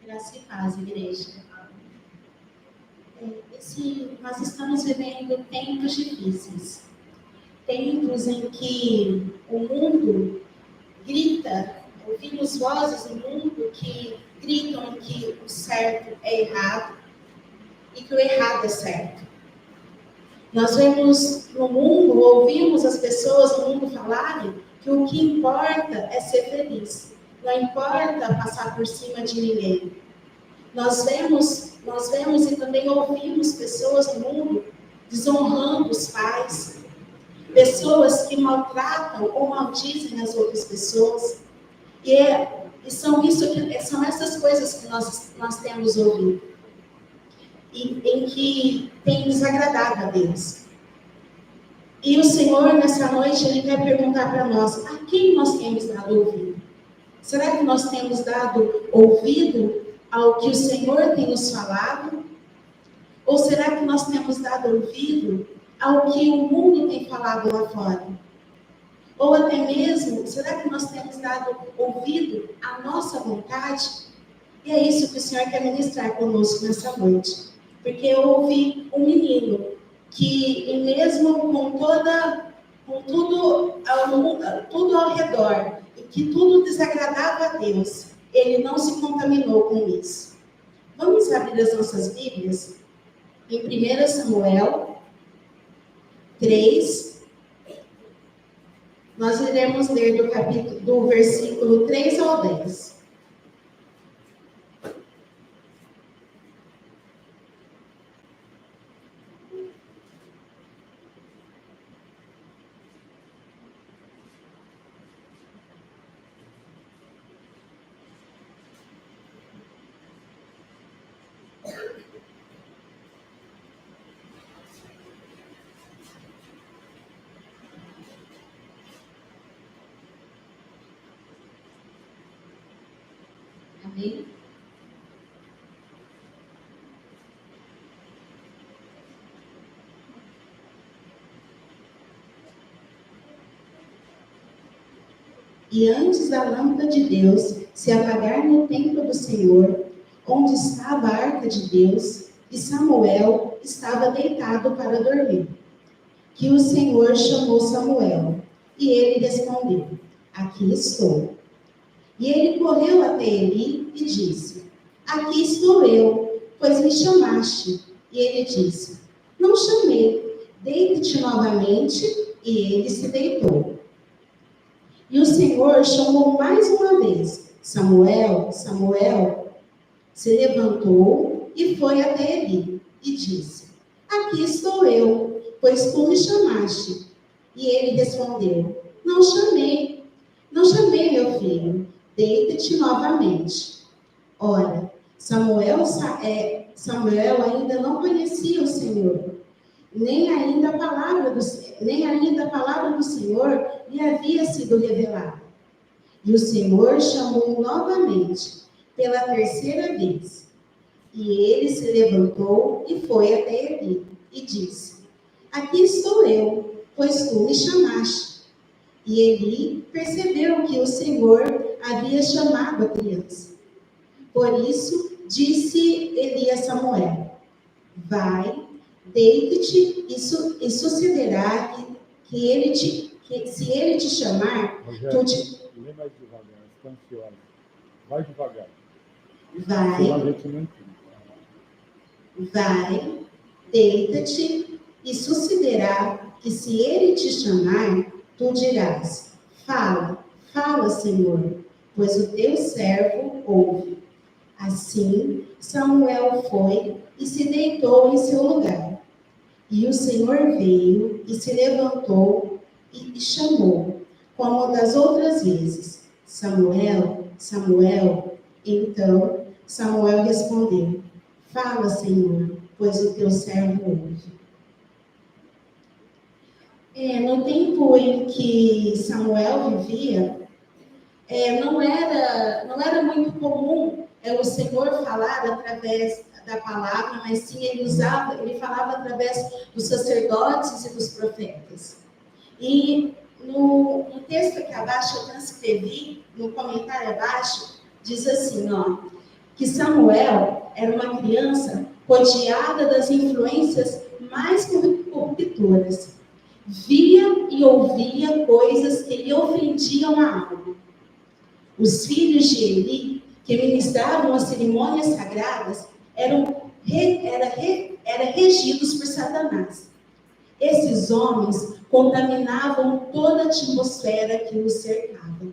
Graça e paz, igreja. Nós estamos vivendo tempos difíceis. Tempos em que o mundo grita, ouvimos vozes do mundo que gritam que o certo é errado e que o errado é certo. Nós vemos no mundo, ouvimos as pessoas no mundo falarem que o que importa é ser feliz. Não importa passar por cima de ninguém. Nós vemos e também ouvimos pessoas no mundo desonrando os pais, pessoas que maltratam ou maldizem as outras pessoas. São essas coisas que nós temos ouvido, em que tem desagradado a Deus. E o Senhor, nessa noite, Ele quer perguntar para nós, a quem nós temos dado ouvido? Será que nós temos dado ouvido ao que o Senhor tem nos falado? Ou será que nós temos dado ouvido ao que o mundo tem falado lá fora? Ou até mesmo, será que nós temos dado ouvido à nossa vontade? E é isso que o Senhor quer ministrar conosco nessa noite. Porque eu ouvi um menino que, mesmo com tudo ao redor, e que tudo desagradava a Deus, ele não se contaminou com isso. Vamos abrir as nossas Bíblias em 1 Samuel 3. Nós iremos ler do versículo 3 ao 10. Amém? E antes da lâmpada de Deus se apagar no templo do Senhor, onde estava a arca de Deus, e Samuel estava deitado para dormir, que o Senhor chamou Samuel, e ele respondeu, aqui estou. E ele correu até Eli e disse, aqui estou eu, pois me chamaste. E ele disse, não chamei, deite-te novamente. E ele se deitou. E o Senhor chamou mais uma vez, Samuel, Samuel. Se levantou e foi até Eli e disse, aqui estou eu, pois tu me chamaste. E ele respondeu, não chamei, meu filho, deita-te novamente. Ora, Samuel ainda não conhecia o Senhor, nem ainda a palavra do Senhor lhe havia sido revelada. E o Senhor chamou novamente, pela terceira vez. E ele se levantou e foi até Eli, e disse, aqui estou eu, pois tu me chamaste. E Eli percebeu que o Senhor havia chamado a criança. Por isso, disse Eli a Samuel, vai, deite-te e sucederá que se ele te chamar, Rogério, tu te... lê mais devagar, está ansiosa. Vai devagar. Vai, deita-te e sucederá que se ele te chamar, tu dirás, fala, Senhor, pois o teu servo ouve. Assim, Samuel foi e se deitou em seu lugar. E o Senhor veio e se levantou e chamou, como das outras vezes, Samuel, Samuel. Então, Samuel respondeu, fala, Senhor, pois o teu servo ouve. No tempo em que Samuel vivia, não era muito comum o Senhor falar através da palavra, mas sim ele falava através dos sacerdotes e dos profetas. E no texto aqui abaixo, eu transcrevi, no comentário abaixo, diz assim, que Samuel era uma criança rodeada das influências mais corruptoras. Via e ouvia coisas que lhe ofendiam a alma. Os filhos de Eli, que ministravam as cerimônias sagradas, eram regidos por Satanás. Esses homens contaminavam toda a atmosfera que os cercava.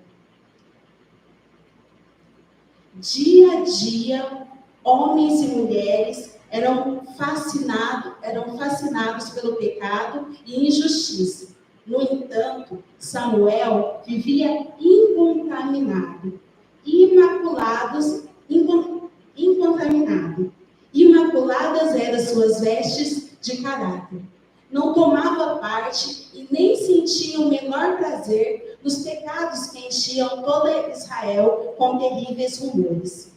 Dia a dia, homens e mulheres eram fascinados pelo pecado e injustiça. No entanto, Samuel vivia incontaminado. Imaculadas eram suas vestes de caráter. Não tomava parte e nem sentia o menor prazer nos pecados que enchiam toda Israel com terríveis rumores.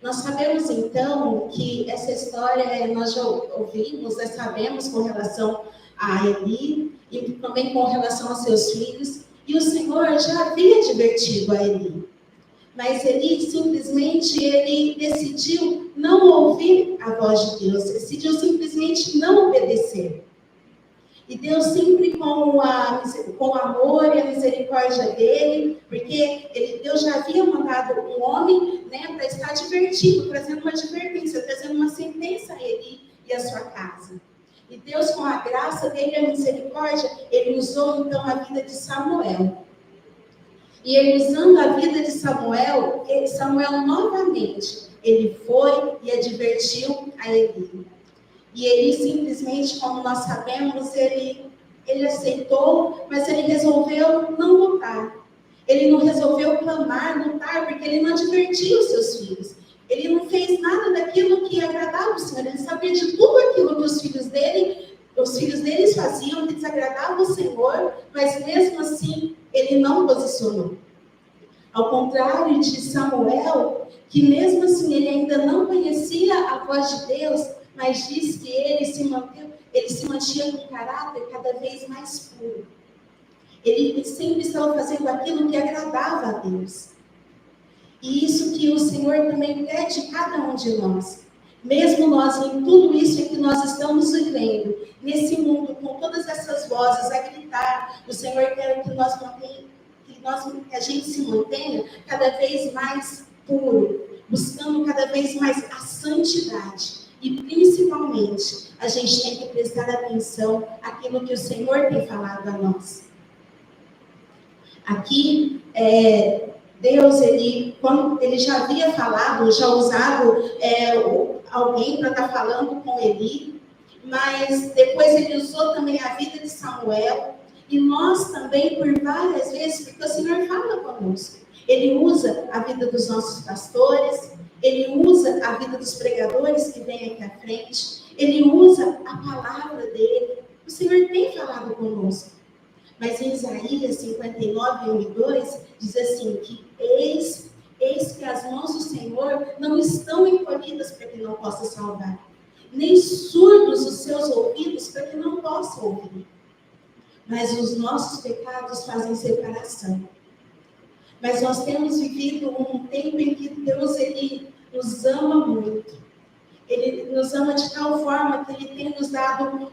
Nós sabemos então que essa história nós já ouvimos, nós sabemos com relação a Eli e também com relação aos seus filhos, e o Senhor já havia advertido a Eli. Mas Eli simplesmente decidiu não ouvir a voz de Deus, decidiu simplesmente não obedecer. E Deus sempre com o amor e a misericórdia dele, porque Deus já havia mandado um homem, para estar advertindo, trazendo uma advertência, trazendo uma sentença a Eli e a sua casa. E Deus, com a graça dele e a misericórdia, ele usou então a vida de Samuel. E ele usando a vida de Samuel novamente, ele foi e advertiu a Eli. E ele simplesmente, como nós sabemos, ele aceitou, mas ele resolveu não lutar. Ele não resolveu lutar, porque ele não advertiu os seus filhos. Ele não fez nada daquilo que agradava o Senhor. Ele sabia de tudo aquilo que os filhos deles faziam, que desagradava o Senhor, mas mesmo assim, ele não posicionou. Ao contrário de Samuel, que mesmo assim ele ainda não conhecia a voz de Deus, mas diz que ele se mantinha com caráter cada vez mais puro. Ele sempre estava fazendo aquilo que agradava a Deus. E isso que o Senhor também pede de cada um de nós. Mesmo nós, em tudo isso que nós estamos vivendo, nesse mundo, com todas essas vozes a gritar, o Senhor quer que a gente se mantenha cada vez mais puro, buscando cada vez mais a santidade. E, principalmente, a gente tem que prestar atenção àquilo que o Senhor tem falado a nós. Aqui, Deus, quando ele já havia falado, já usado alguém para estar falando com Eli, mas depois ele usou também a vida de Samuel, e nós também, por várias vezes, porque o Senhor fala conosco. Ele usa a vida dos nossos pastores, ele usa a vida dos pregadores que vêm aqui à frente, ele usa a palavra dele. O Senhor tem falado conosco. Mas em Isaías 59, 1 e 2, diz assim, que eis que as mãos do Senhor não estão encolhidas para que não possa salvar, nem surdos os seus ouvidos para que não possa ouvir. Mas os nossos pecados fazem separação. Mas nós temos vivido um tempo em que Deus, ele nos ama muito. Ele nos ama de tal forma que ele tem nos dado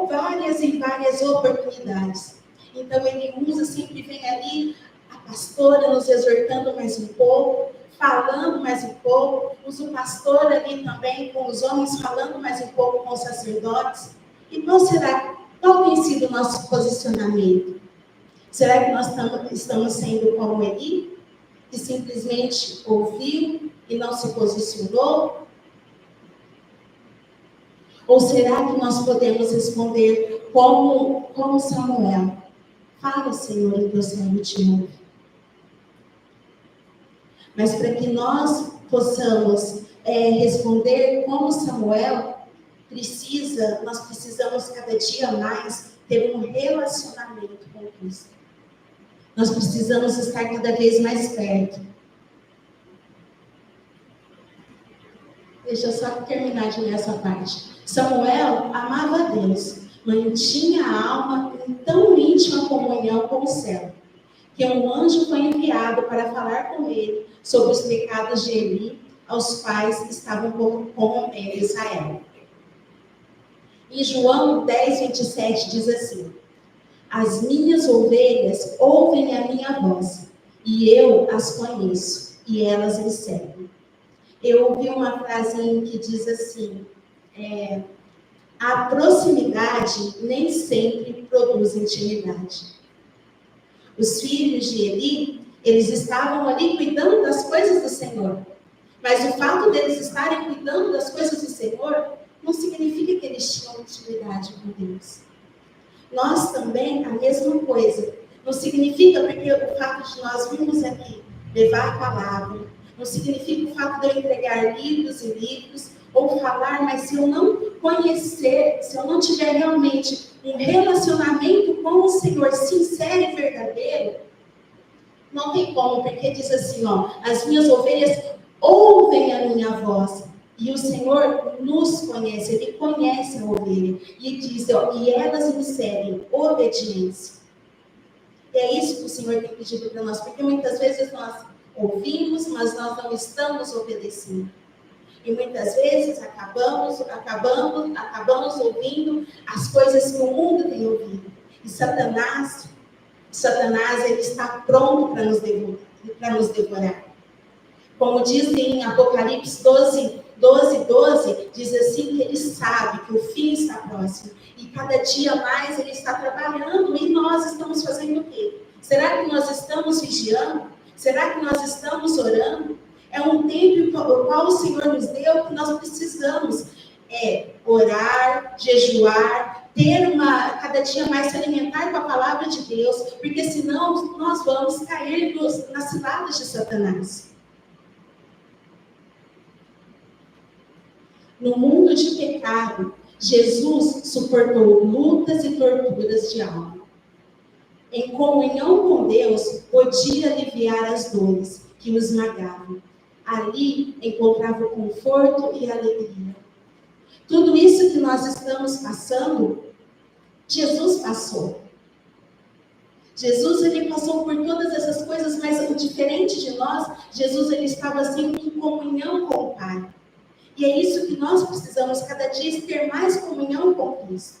várias e várias oportunidades. Então ele usa, sempre vem ali a pastora nos exortando mais um pouco, falando mais um pouco, usa o pastor ali também com os homens, falando mais um pouco com os sacerdotes. E qual tem sido o nosso posicionamento? Será que nós estamos sendo como Eli, que simplesmente ouviu e não se posicionou? Ou será que nós podemos responder como Samuel? Fala, Senhor, o teu servo te ouve. Mas para que nós possamos responder como Samuel, nós precisamos cada dia mais ter um relacionamento com Cristo. Nós precisamos estar cada vez mais perto. Deixa eu só terminar de ler essa parte. Samuel amava a Deus, mantinha a alma em tão íntima comunhão com o céu, que um anjo foi enviado para falar com ele sobre os pecados de Eli, aos quais estavam corrompendo Israel. E João 10, 27 diz assim: as minhas ovelhas ouvem a minha voz, e eu as conheço, e elas me seguem. Eu ouvi uma frase que diz assim: a proximidade nem sempre produz intimidade. Os filhos de Eli, eles estavam ali cuidando das coisas do Senhor. Mas o fato deles estarem cuidando das coisas do Senhor não significa que eles tinham intimidade com Deus. Nós também, a mesma coisa. Não significa porque o fato de nós virmos aqui levar a palavra, não significa o fato de eu entregar livros e livros, ou falar, mas se eu não conhecer, se eu não tiver realmente um relacionamento com o Senhor sincero e verdadeiro, não tem como, porque diz assim, ó, as minhas ovelhas ouvem a minha voz, e o Senhor nos conhece, Ele conhece a ovelha, e diz, ó, e elas me seguem, obediência. E é isso que o Senhor tem pedido para nós, porque muitas vezes nós ouvimos, mas nós não estamos obedecendo. E muitas vezes acabamos ouvindo as coisas que o mundo tem ouvido. E Satanás, ele está pronto para nos devorar. Como diz em Apocalipse 12, 12, diz assim que ele sabe que o fim está próximo. E cada dia mais ele está trabalhando. E nós estamos fazendo o quê? Será que nós estamos vigiando? Será que nós estamos orando? É um tempo o qual o Senhor nos deu que nós precisamos orar, jejuar, cada dia mais se alimentar com a palavra de Deus, porque senão nós vamos cair nas ciladas de Satanás. No mundo de pecado, Jesus suportou lutas e torturas de alma. Em comunhão com Deus, podia aliviar as dores que o esmagavam. Ali encontrava o conforto e a alegria. Tudo isso que nós estamos passando, Jesus passou. Jesus, ele passou por todas essas coisas, mas diferente de nós, Jesus, ele estava sempre em comunhão com o Pai. E é isso que nós precisamos, cada dia, ter mais comunhão com Cristo.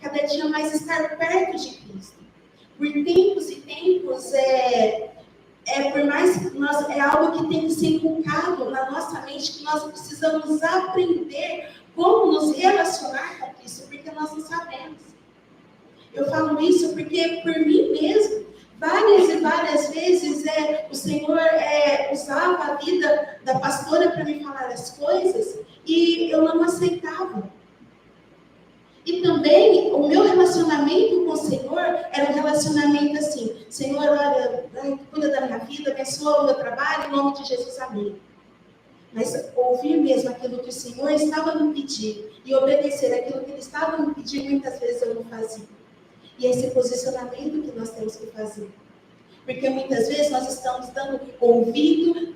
Cada dia mais estar perto de Cristo. Por tempos e tempos, por mais que é algo que tem que ser inculcado na nossa mente, que nós precisamos aprender como nos relacionar com Cristo, porque nós não sabemos. Eu falo isso porque, por mim mesmo, várias e várias vezes o Senhor usava a vida da pastora para me falar as coisas e eu não aceitava. E também o meu relacionamento com o Senhor era um relacionamento assim: Senhor, olha, cuida da minha vida, abençoa o meu trabalho, em nome de Jesus, amém. Mas ouvir mesmo aquilo que o Senhor estava me pedindo e obedecer aquilo que Ele estava me pedindo, muitas vezes eu não fazia. E é esse posicionamento que nós temos que fazer. Porque muitas vezes nós estamos dando ouvido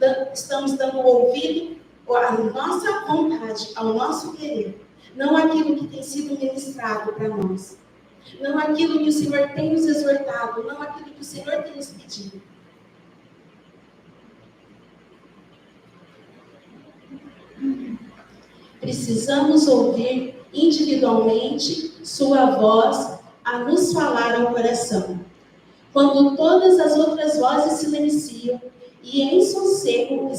à nossa vontade, ao nosso querer. Não aquilo que tem sido ministrado para nós. Não aquilo que o Senhor tem nos exortado. Não aquilo que o Senhor tem nos pedido. Precisamos ouvir individualmente sua voz a nos falar ao coração. Quando todas as outras vozes silenciam e em sossego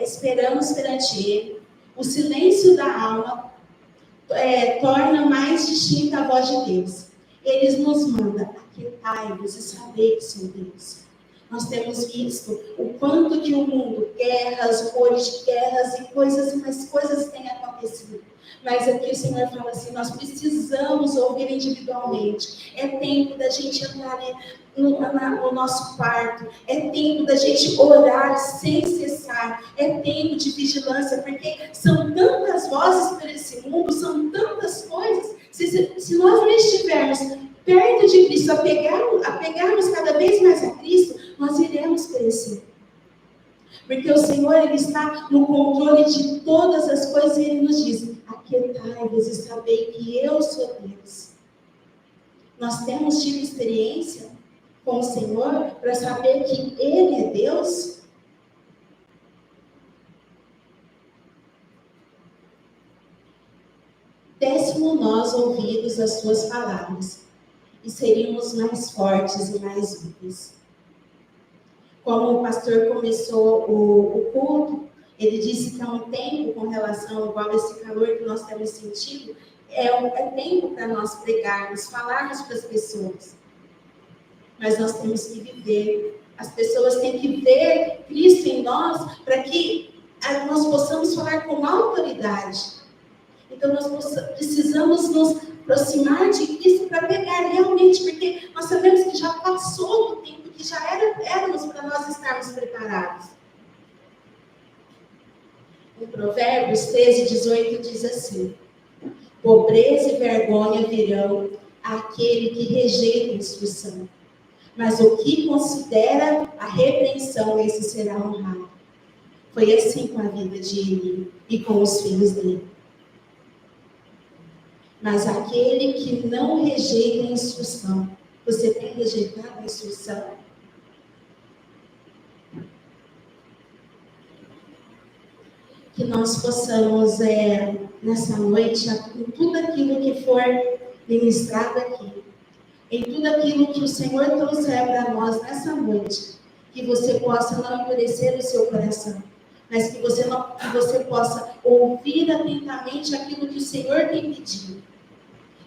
esperamos perante Ele, o silêncio da alma torna mais distinta a voz de Deus. Ele nos manda: aquietai-vos e sabei que sou Deus. Nós temos visto o quanto que o mundo, guerras, rumores de guerras e mais coisas têm acontecido. Mas aqui o Senhor fala assim: nós precisamos ouvir individualmente. É tempo da gente entrar no nosso quarto. É tempo da gente orar sem cessar. É tempo de vigilância, porque são tantas vozes por esse mundo, são tantas coisas. Se nós não estivermos perto de Cristo, apegarmos cada vez mais a Cristo, nós iremos perecer. Porque o Senhor, Ele está no controle de todas as coisas e Ele nos diz: aquietai-vos e sabei que eu sou Deus. Nós temos tido experiência com o Senhor para saber que Ele é Deus? Dessemos nós ouvidos às suas palavras, e seríamos mais fortes e mais vivos. Como o pastor começou o culto, ele disse que é um tempo com relação igual esse calor que nós temos sentido, é tempo para nós pregarmos, falarmos para as pessoas. Mas nós temos que viver. As pessoas têm que ver Cristo em nós para que nós possamos falar com autoridade. Então, nós precisamos nos aproximar de Cristo para pegar realmente, porque nós sabemos que já passou o tempo que já éramos para nós estarmos preparados. Em Provérbios 13, 18 diz assim: pobreza e vergonha virão àquele que rejeita a instrução, mas o que considera a repreensão, esse será honrado. Foi assim com a vida de Eli e com os filhos dele. Mas aquele que não rejeita a instrução, você tem rejeitado a instrução? Que nós possamos, nessa noite, em tudo aquilo que for ministrado aqui, em tudo aquilo que o Senhor trouxer para nós nessa noite, que você possa não endurecer o seu coração, mas que você possa ouvir atentamente aquilo que o Senhor tem pedido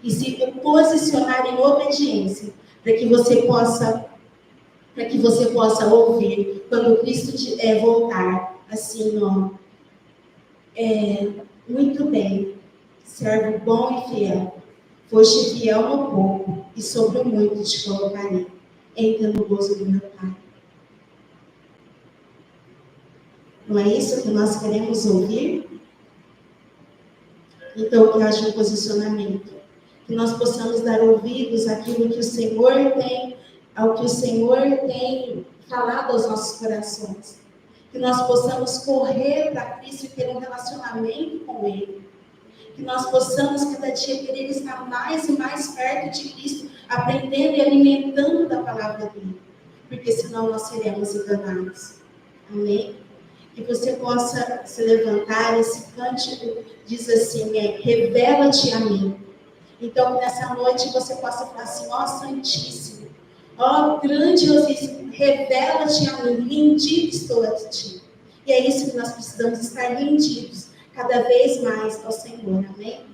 e se posicionar em obediência, para que você possa ouvir quando Cristo voltar, assim, muito bem, servo bom e fiel, foste fiel no pouco, e sobre o muito te colocarei. Entra no gozo do meu Pai. Não é isso que nós queremos ouvir? Então, que haja um posicionamento. Que nós possamos dar ouvidos àquilo que o Senhor ao que o Senhor tem falado aos nossos corações. Que nós possamos correr para Cristo e ter um relacionamento com Ele. Que nós possamos cada dia querer estar mais e mais perto de Cristo, aprendendo e alimentando da palavra dele. Porque senão nós seremos enganados. Amém? Que você possa se levantar, esse cântico diz assim, revela-te a mim. Então, nessa noite, você possa falar assim, ó Santíssimo, ó grandiosíssimo, revela-te a mim, rendido estou a ti. E é isso que nós precisamos, estar rendidos cada vez mais ao Senhor, amém?